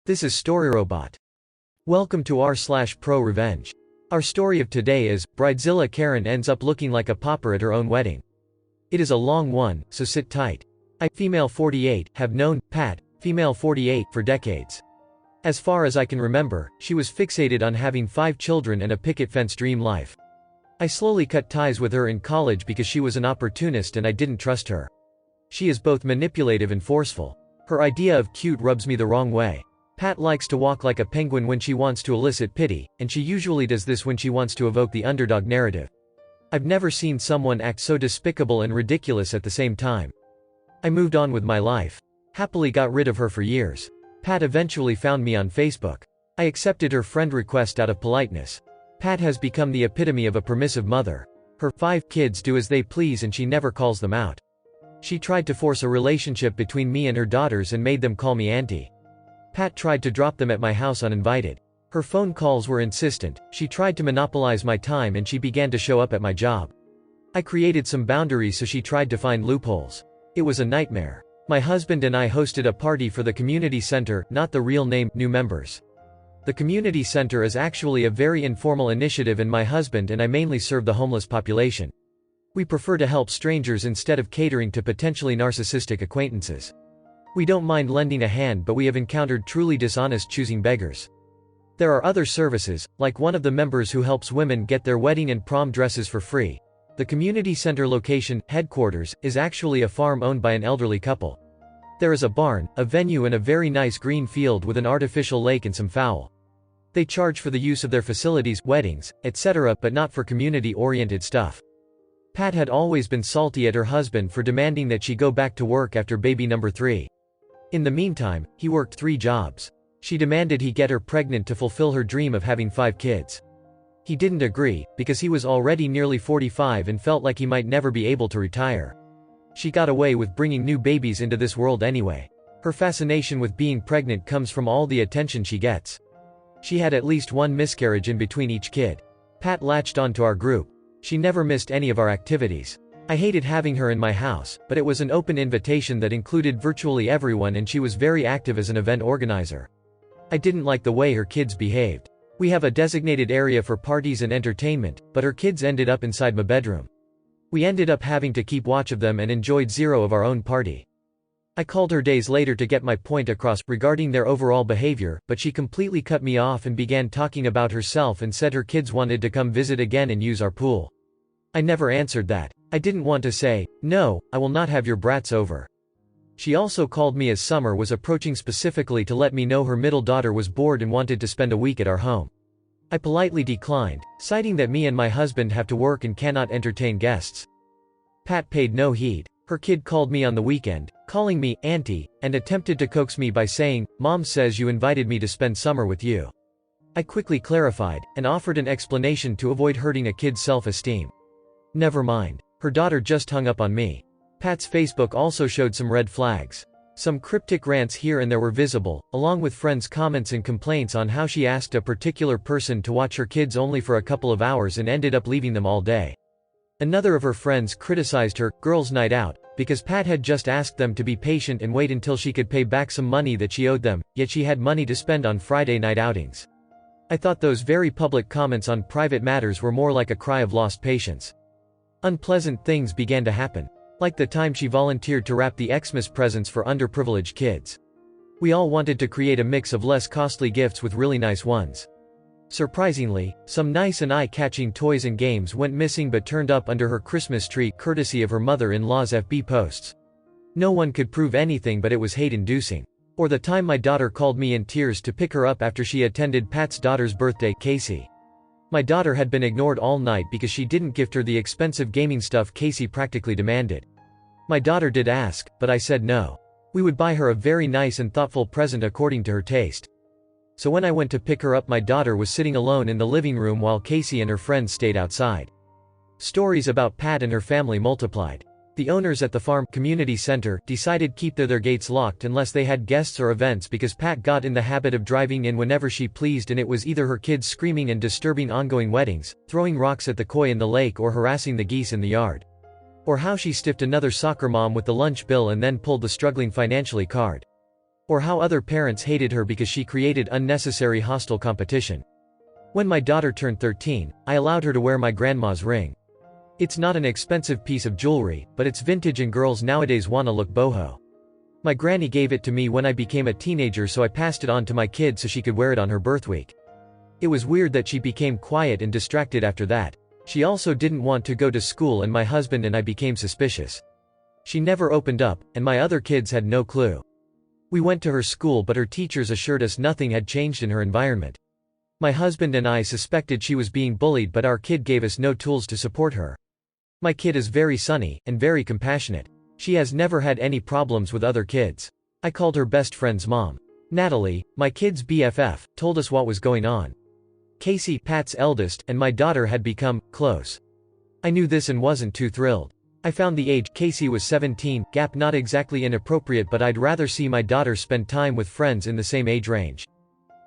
This is StoryRobot. Welcome to r/ProRevenge. Our story of today is, bridezilla Karen ends up looking like a pauper at her own wedding. It is a long one, so sit tight. I, female 48, have known Pat, female 48, for decades. As far as I can remember, she was fixated on having 5 children and a picket fence dream life. I slowly cut ties with her in college because she was an opportunist and I didn't trust her. She is both manipulative and forceful. Her idea of cute rubs me the wrong way. Pat likes to walk like a penguin when she wants to elicit pity, and she usually does this when she wants to evoke the underdog narrative. I've never seen someone act so despicable and ridiculous at the same time. I moved on with my life. Happily got rid of her for years. Pat eventually found me on Facebook. I accepted her friend request out of politeness. Pat has become the epitome of a permissive mother. Her 5 kids do as they please and she never calls them out. She tried to force a relationship between me and her daughters and made them call me auntie. Pat tried to drop them at my house uninvited. Her phone calls were insistent, she tried to monopolize my time and she began to show up at my job. I created some boundaries so she tried to find loopholes. It was a nightmare. My husband and I hosted a party for the community center, not the real name, new members. The community center is actually a very informal initiative and my husband and I mainly serve the homeless population. We prefer to help strangers instead of catering to potentially narcissistic acquaintances. We don't mind lending a hand, but we have encountered truly dishonest choosing beggars. There are other services, like one of the members who helps women get their wedding and prom dresses for free. The community center location, headquarters, is actually a farm owned by an elderly couple. There is a barn, a venue and a very nice green field with an artificial lake and some fowl. They charge for the use of their facilities, weddings, etc., but not for community-oriented stuff. Pat had always been salty at her husband for demanding that she go back to work after baby number 3. In the meantime, he worked 3 jobs. She demanded he get her pregnant to fulfill her dream of having 5 kids. He didn't agree, because he was already nearly 45 and felt like he might never be able to retire. She got away with bringing new babies into this world anyway. Her fascination with being pregnant comes from all the attention she gets. She had at least 1 miscarriage in between each kid. Pat latched onto our group. She never missed any of our activities. I hated having her in my house, but it was an open invitation that included virtually everyone and she was very active as an event organizer. I didn't like the way her kids behaved. We have a designated area for parties and entertainment, but her kids ended up inside my bedroom. We ended up having to keep watch of them and enjoyed 0 of our own party. I called her days later to get my point across regarding their overall behavior, but she completely cut me off and began talking about herself and said her kids wanted to come visit again and use our pool. I never answered that. I didn't want to say, "No, I will not have your brats over." She also called me as summer was approaching specifically to let me know her middle daughter was bored and wanted to spend a week at our home. I politely declined, citing that me and my husband have to work and cannot entertain guests. Pat paid no heed. Her kid called me on the weekend, calling me auntie, and attempted to coax me by saying, "Mom says you invited me to spend summer with you." I quickly clarified, and offered an explanation to avoid hurting a kid's self-esteem. Never mind. Her daughter just hung up on me. Pat's Facebook also showed some red flags. Some cryptic rants here and there were visible, along with friends' comments and complaints on how she asked a particular person to watch her kids only for a couple of hours and ended up leaving them all day. Another of her friends criticized her girls' night out, because Pat had just asked them to be patient and wait until she could pay back some money that she owed them, yet she had money to spend on Friday night outings. I thought those very public comments on private matters were more like a cry of lost patience. Unpleasant things began to happen. Like the time she volunteered to wrap the Xmas presents for underprivileged kids. We all wanted to create a mix of less costly gifts with really nice ones. Surprisingly, some nice and eye-catching toys and games went missing but turned up under her Christmas tree courtesy of her mother-in-law's FB posts. No one could prove anything but it was hate-inducing. Or the time my daughter called me in tears to pick her up after she attended Pat's daughter's birthday, Casey. My daughter had been ignored all night because she didn't gift her the expensive gaming stuff Casey practically demanded. My daughter did ask, but I said no. We would buy her a very nice and thoughtful present according to her taste. So when I went to pick her up, my daughter was sitting alone in the living room while Casey and her friends stayed outside. Stories about Pat and her family multiplied. The owners at the farm community center decided keep their gates locked unless they had guests or events because Pat got in the habit of driving in whenever she pleased, and it was either her kids screaming and disturbing ongoing weddings, throwing rocks at the koi in the lake or harassing the geese in the yard. Or how she stiffed another soccer mom with the lunch bill and then pulled the struggling financially card. Or how other parents hated her because she created unnecessary hostile competition. When my daughter turned 13, I allowed her to wear my grandma's ring. It's not an expensive piece of jewelry, but it's vintage and girls nowadays wanna look boho. My granny gave it to me when I became a teenager, so I passed it on to my kid so she could wear it on her birth week. It was weird that she became quiet and distracted after that. She also didn't want to go to school and my husband and I became suspicious. She never opened up, and my other kids had no clue. We went to her school but her teachers assured us nothing had changed in her environment. My husband and I suspected she was being bullied but our kid gave us no tools to support her. My kid is very sunny, and very compassionate. She has never had any problems with other kids. I called her best friend's mom. Natalie, my kid's BFF, told us what was going on. Casey, Pat's eldest, and my daughter had become close. I knew this and wasn't too thrilled. I found the age, Casey was 17, gap not exactly inappropriate, but I'd rather see my daughter spend time with friends in the same age range.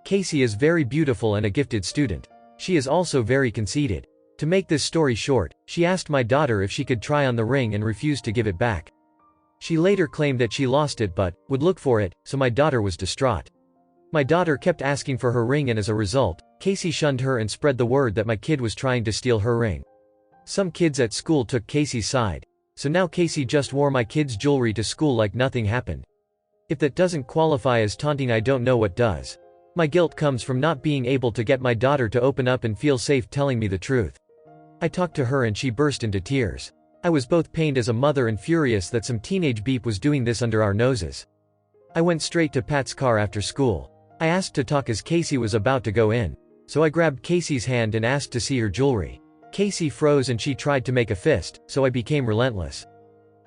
Casey is very beautiful and a gifted student. She is also very conceited. To make this story short, she asked my daughter if she could try on the ring and refused to give it back. She later claimed that she lost it but would look for it, so my daughter was distraught. My daughter kept asking for her ring and as a result, Casey shunned her and spread the word that my kid was trying to steal her ring. Some kids at school took Casey's side, so now Casey just wore my kid's jewelry to school like nothing happened. If that doesn't qualify as taunting, I don't know what does. My guilt comes from not being able to get my daughter to open up and feel safe telling me the truth. I talked to her and she burst into tears. I was both pained as a mother and furious that some teenage beep was doing this under our noses. I went straight to Pat's car after school. I asked to talk as Casey was about to go in. So I grabbed Casey's hand and asked to see her jewelry. Casey froze and she tried to make a fist, so I became relentless.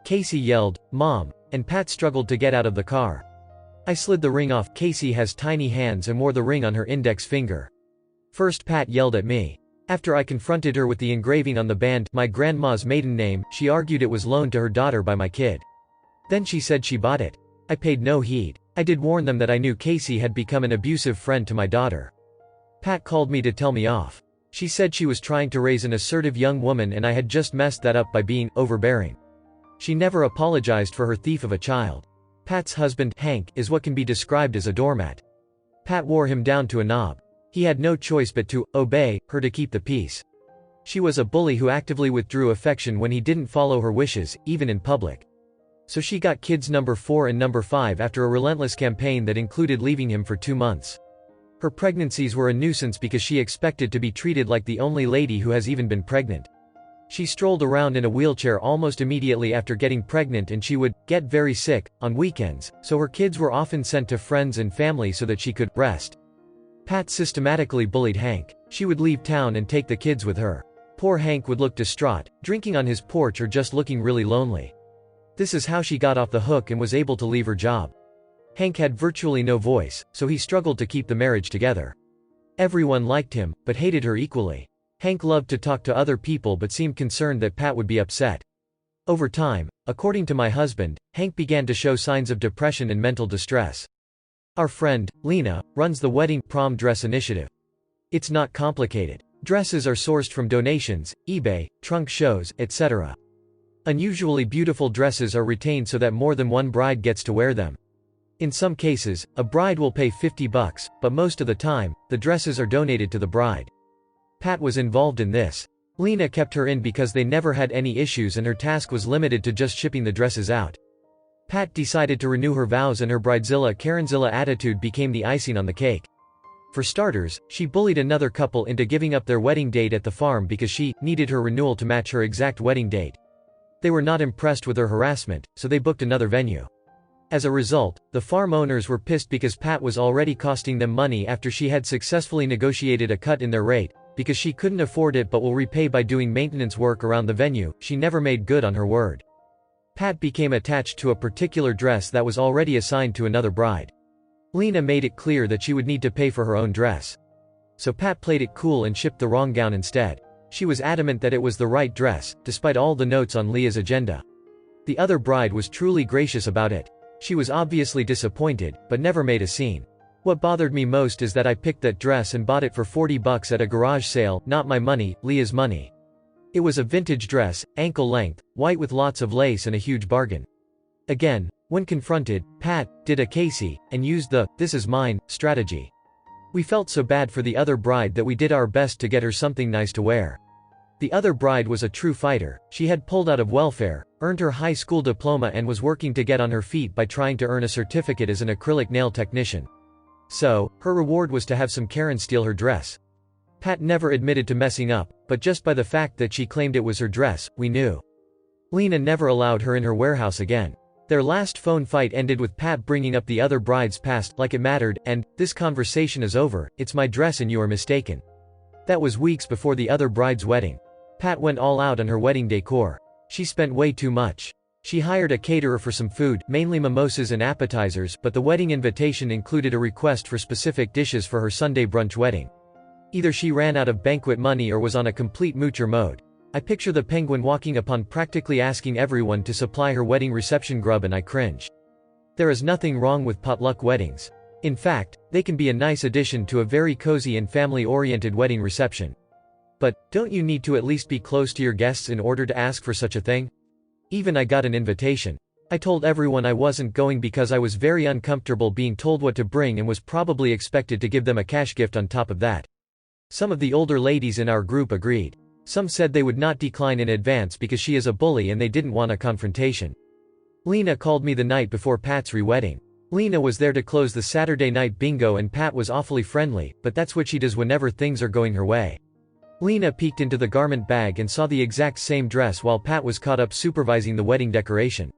Casey yelled, "Mom," and Pat struggled to get out of the car. I slid the ring off. Casey has tiny hands and wore the ring on her index finger. First Pat yelled at me. After I confronted her with the engraving on the band, my grandma's maiden name, she argued it was loaned to her daughter by my kid. Then she said she bought it. I paid no heed. I did warn them that I knew Casey had become an abusive friend to my daughter. Pat called me to tell me off. She said she was trying to raise an assertive young woman and I had just messed that up by being overbearing. She never apologized for her thief of a child. Pat's husband, Hank, is what can be described as a doormat. Pat wore him down to a knob. He had no choice but to obey her to keep the peace. She was a bully who actively withdrew affection when he didn't follow her wishes, even in public. So she got kids number 4 and number 5 after a relentless campaign that included leaving him for 2 months. Her pregnancies were a nuisance because she expected to be treated like the only lady who has even been pregnant. She strolled around in a wheelchair almost immediately after getting pregnant and she would get very sick on weekends, so her kids were often sent to friends and family so that she could rest. Pat systematically bullied Hank. She would leave town and take the kids with her. Poor Hank would look distraught, drinking on his porch or just looking really lonely. This is how she got off the hook and was able to leave her job. Hank had virtually no voice, so he struggled to keep the marriage together. Everyone liked him, but hated her equally. Hank loved to talk to other people but seemed concerned that Pat would be upset. Over time, according to my husband, Hank began to show signs of depression and mental distress. Our friend, Lena, runs the wedding prom dress initiative. It's not complicated. Dresses are sourced from donations, eBay, trunk shows, etc. Unusually beautiful dresses are retained so that more than one bride gets to wear them. In some cases, a bride will pay $50, but most of the time, the dresses are donated to the bride. Pat was involved in this. Lena kept her in because they never had any issues and her task was limited to just shipping the dresses out. Pat decided to renew her vows and her bridezilla Karenzilla attitude became the icing on the cake. For starters, she bullied another couple into giving up their wedding date at the farm because she needed her renewal to match her exact wedding date. They were not impressed with her harassment, so they booked another venue. As a result, the farm owners were pissed because Pat was already costing them money after she had successfully negotiated a cut in their rate. Because she couldn't afford it but will repay by doing maintenance work around the venue, she never made good on her word. Pat became attached to a particular dress that was already assigned to another bride. Lena made it clear that she would need to pay for her own dress. So Pat played it cool and shipped the wrong gown instead. She was adamant that it was the right dress, despite all the notes on Leah's agenda. The other bride was truly gracious about it. She was obviously disappointed, but never made a scene. What bothered me most is that I picked that dress and bought it for $40 at a garage sale, not my money, Leah's money. It was a vintage dress, ankle length, white with lots of lace and a huge bargain. Again, When confronted, Pat did a Casey and used the "this is mine" strategy. We felt so bad for the other bride that we did our best to get her something nice to wear. The other bride was a true fighter. She had pulled out of welfare, earned her high school diploma and was working to get on her feet by trying to earn a certificate as an acrylic nail technician. So, her reward was to have some Karen steal her dress. Pat never admitted to messing up, but just by the fact that she claimed it was her dress, we knew. Lena never allowed her in her warehouse again. Their last phone fight ended with Pat bringing up the other bride's past like it mattered, and, "This conversation is over, it's my dress and you are mistaken." That was weeks before the other bride's wedding. Pat went all out on her wedding decor. She spent way too much. She hired a caterer for some food, mainly mimosas and appetizers, but the wedding invitation included a request for specific dishes for her Sunday brunch wedding. Either she ran out of banquet money or was on a complete moocher mode. I picture the penguin walking upon practically asking everyone to supply her wedding reception grub and I cringe. There is nothing wrong with potluck weddings. In fact, they can be a nice addition to a very cozy and family-oriented wedding reception. But, don't you need to at least be close to your guests in order to ask for such a thing? Even I got an invitation. I told everyone I wasn't going because I was very uncomfortable being told what to bring and was probably expected to give them a cash gift on top of that. Some of the older ladies in our group agreed. Some said they would not decline in advance because she is a bully and they didn't want a confrontation. Lena called me the night before Pat's re-wedding. Lena was there to close the Saturday night bingo and Pat was awfully friendly, but that's what she does whenever things are going her way. Lena peeked into the garment bag and saw the exact same dress while Pat was caught up supervising the wedding decoration.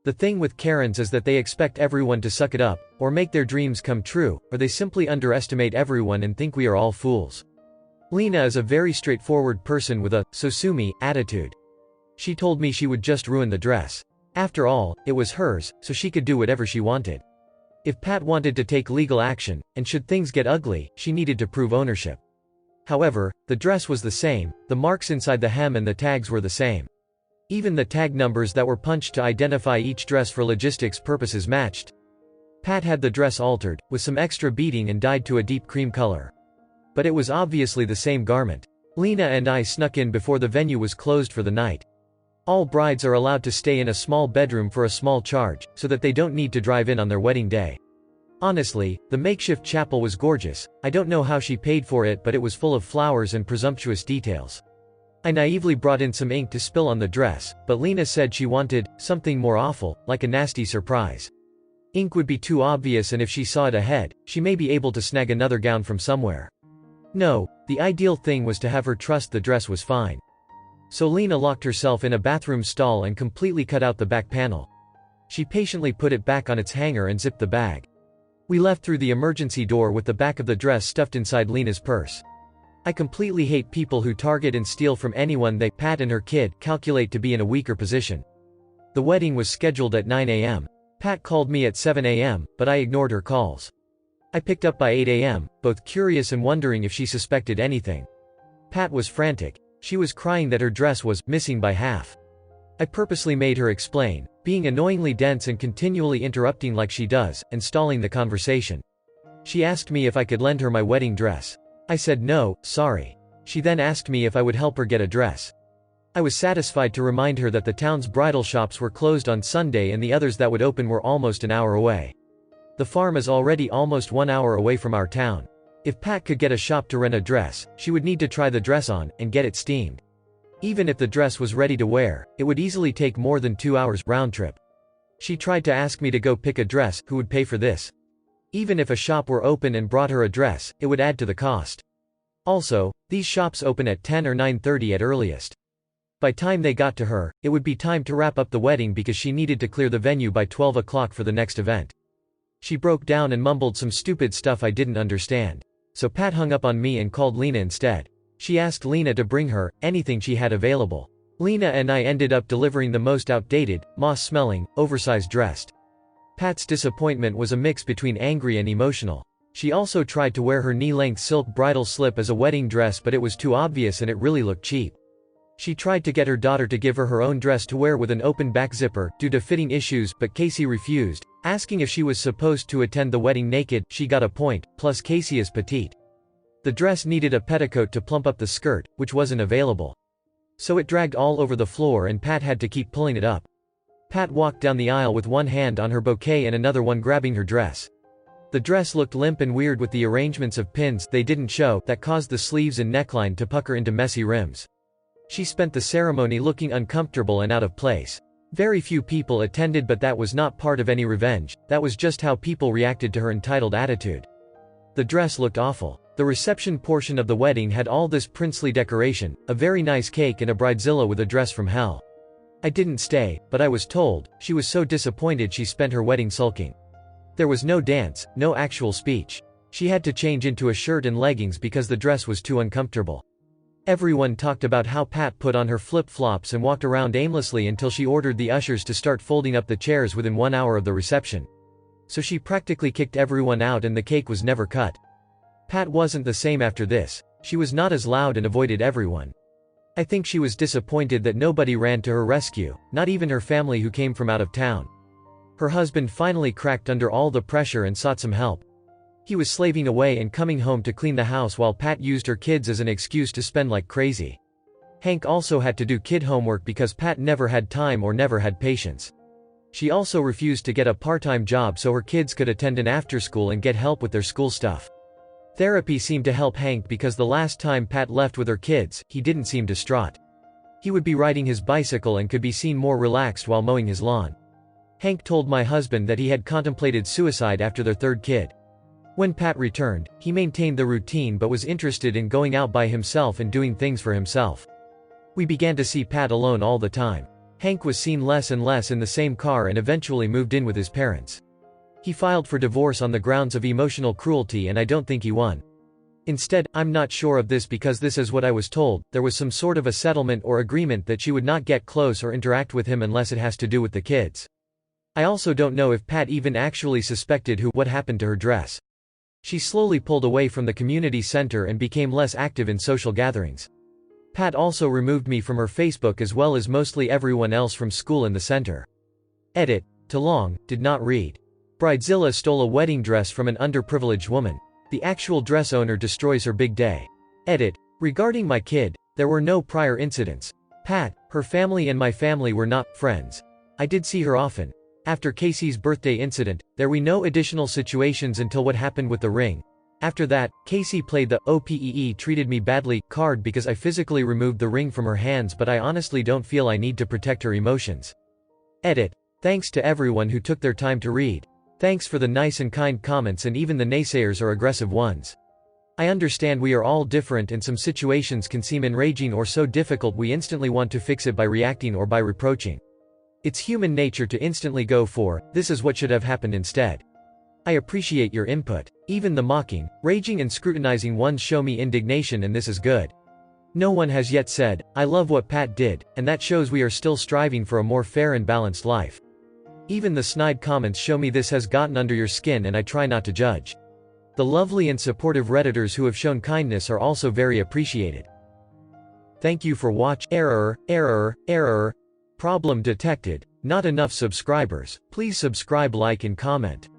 The thing with Karens is that they expect everyone to suck it up, or make their dreams come true, or they simply underestimate everyone and think we are all fools. Lena is a very straightforward person with a "so sue me" attitude. She told me she would just ruin the dress. After all, it was hers, so she could do whatever she wanted. If Pat wanted to take legal action, and should things get ugly, she needed to prove ownership. However, the dress was the same, the marks inside the hem and the tags were the same. Even the tag numbers that were punched to identify each dress for logistics purposes matched. Pat had the dress altered, with some extra beading and dyed to a deep cream color. But it was obviously the same garment. Lena and I snuck in before the venue was closed for the night. All brides are allowed to stay in a small bedroom for a small charge, so that they don't need to drive in on their wedding day. Honestly, the makeshift chapel was gorgeous. I don't know how she paid for it, but it was full of flowers and presumptuous details. I naively brought in some ink to spill on the dress, but Lena said she wanted something more awful, like a nasty surprise. Ink would be too obvious, and if she saw it ahead, she may be able to snag another gown from somewhere. No, the ideal thing was to have her trust the dress was fine. So Lena locked herself in a bathroom stall and completely cut out the back panel. She patiently put it back on its hanger and zipped the bag. We left through the emergency door with the back of the dress stuffed inside Lena's purse. I completely hate people who target and steal from anyone they, Pat and her kid, calculate to be in a weaker position. The wedding was scheduled at 9 a.m. Pat called me at 7 a.m., but I ignored her calls. I picked up by 8 a.m., both curious and wondering if she suspected anything. Pat was frantic. She was crying that her dress was missing by half. I purposely made her explain, being annoyingly dense and continually interrupting like she does, and stalling the conversation. She asked me if I could lend her my wedding dress. I said no, sorry. She then asked me if I would help her get a dress. I was satisfied to remind her that the town's bridal shops were closed on Sunday and the others that would open were almost an hour away. The farm is already almost 1 hour away from our town. If Pat could get a shop to rent a dress, she would need to try the dress on, and get it steamed. Even if the dress was ready to wear, it would easily take more than 2 hours, round trip. She tried to ask me to go pick a dress, who would pay for this? Even if a shop were open and brought her a dress, it would add to the cost. Also, these shops open at 10 or 9:30 at earliest. By time they got to her, it would be time to wrap up the wedding because she needed to clear the venue by 12 o'clock for the next event. She broke down and mumbled some stupid stuff I didn't understand. So Pat hung up on me and called Lena instead. She asked Lena to bring her anything she had available. Lena and I ended up delivering the most outdated, moss-smelling, oversized dressed. Pat's disappointment was a mix between angry and emotional. She also tried to wear her knee-length silk bridal slip as a wedding dress, but it was too obvious and it really looked cheap. She tried to get her daughter to give her own dress to wear with an open back zipper, due to fitting issues, but Casey refused, asking if she was supposed to attend the wedding naked. She got a point, plus Casey is petite. The dress needed a petticoat to plump up the skirt, which wasn't available. So it dragged all over the floor and Pat had to keep pulling it up. Pat walked down the aisle with one hand on her bouquet and another one grabbing her dress. The dress looked limp and weird with the arrangements of pins they didn't show that caused the sleeves and neckline to pucker into messy rims. She spent the ceremony looking uncomfortable and out of place. Very few people attended, but that was not part of any revenge, that was just how people reacted to her entitled attitude. The dress looked awful. The reception portion of the wedding had all this princely decoration, a very nice cake and a bridezilla with a dress from hell. I didn't stay, but I was told, she was so disappointed she spent her wedding sulking. There was no dance, no actual speech. She had to change into a shirt and leggings because the dress was too uncomfortable. Everyone talked about how Pat put on her flip-flops and walked around aimlessly until she ordered the ushers to start folding up the chairs within 1 hour of the reception. So she practically kicked everyone out and the cake was never cut. Pat wasn't the same after this. She was not as loud and avoided everyone. I think she was disappointed that nobody ran to her rescue, not even her family who came from out of town. Her husband finally cracked under all the pressure and sought some help. He was slaving away and coming home to clean the house while Pat used her kids as an excuse to spend like crazy. Hank also had to do kid homework because Pat never had time or never had patience. She also refused to get a part-time job so her kids could attend an after-school and get help with their school stuff. Therapy seemed to help Hank because the last time Pat left with her kids, he didn't seem distraught. He would be riding his bicycle and could be seen more relaxed while mowing his lawn. Hank told my husband that he had contemplated suicide after their third kid. When Pat returned, he maintained the routine but was interested in going out by himself and doing things for himself. We began to see Pat alone all the time. Hank was seen less and less in the same car and eventually moved in with his parents. He filed for divorce on the grounds of emotional cruelty and I don't think he won. Instead, I'm not sure of this because this is what I was told, there was some sort of a settlement or agreement that she would not get close or interact with him unless it has to do with the kids. I also don't know if Pat even actually suspected what happened to her dress. She slowly pulled away from the community center and became less active in social gatherings. Pat also removed me from her Facebook as well as mostly everyone else from school in the center. Edit. Too long, did not read. Bridezilla stole a wedding dress from an underprivileged woman. The actual dress owner destroys her big day. Edit. Regarding my kid, there were no prior incidents. Pat, her family and my family were not friends. I did see her often. After Casey's birthday incident, there were no additional situations until what happened with the ring. After that, Casey played the "OPEE treated me badly" card because I physically removed the ring from her hands, but I honestly don't feel I need to protect her emotions. Edit. Thanks to everyone who took their time to read. Thanks for the nice and kind comments and even the naysayers or aggressive ones. I understand we are all different and some situations can seem enraging or so difficult we instantly want to fix it by reacting or by reproaching. It's human nature to instantly go for, "This is what should have happened instead." I appreciate your input. Even the mocking, raging and scrutinizing ones show me indignation and this is good. No one has yet said, "I love what Pat did," and that shows we are still striving for a more fair and balanced life. Even the snide comments show me this has gotten under your skin and I try not to judge. The lovely and supportive Redditors who have shown kindness are also very appreciated. Thank you for watching. Error. Problem detected. Not enough subscribers. Please subscribe, like and comment.